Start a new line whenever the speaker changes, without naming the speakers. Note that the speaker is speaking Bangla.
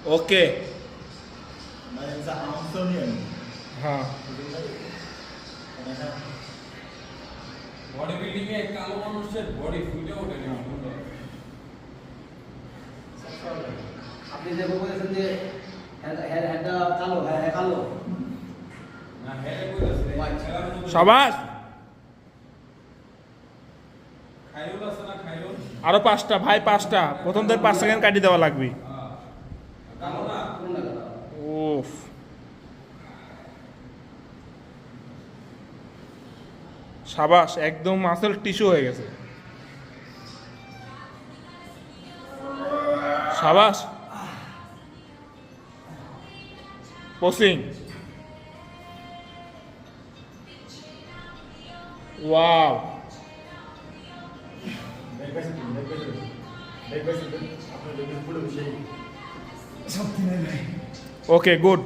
Okay.
My name is Amstonian.
হ্যাঁ
বডি বিল্ডিং এ কালো মানুষের বডি ফুটে ওঠে না।
আপনি যে বলেছেন যে হ্যাঁ কালো হ্যাঁ কালো
না হেরে কইতাছে
সাবাস।
খাইরুল আছে না খাইরুল?
আরো 5টা ভাই, 5টা। প্রথমদের 5 সেকেন্ড কাটি দেওয়া লাগবে।
কালো না?
উফ, সাবাস, একদম মাসেল টিস্যু হয়ে গেছে। সাবাস। Posing. Wow.
Something like that.
Okay, good.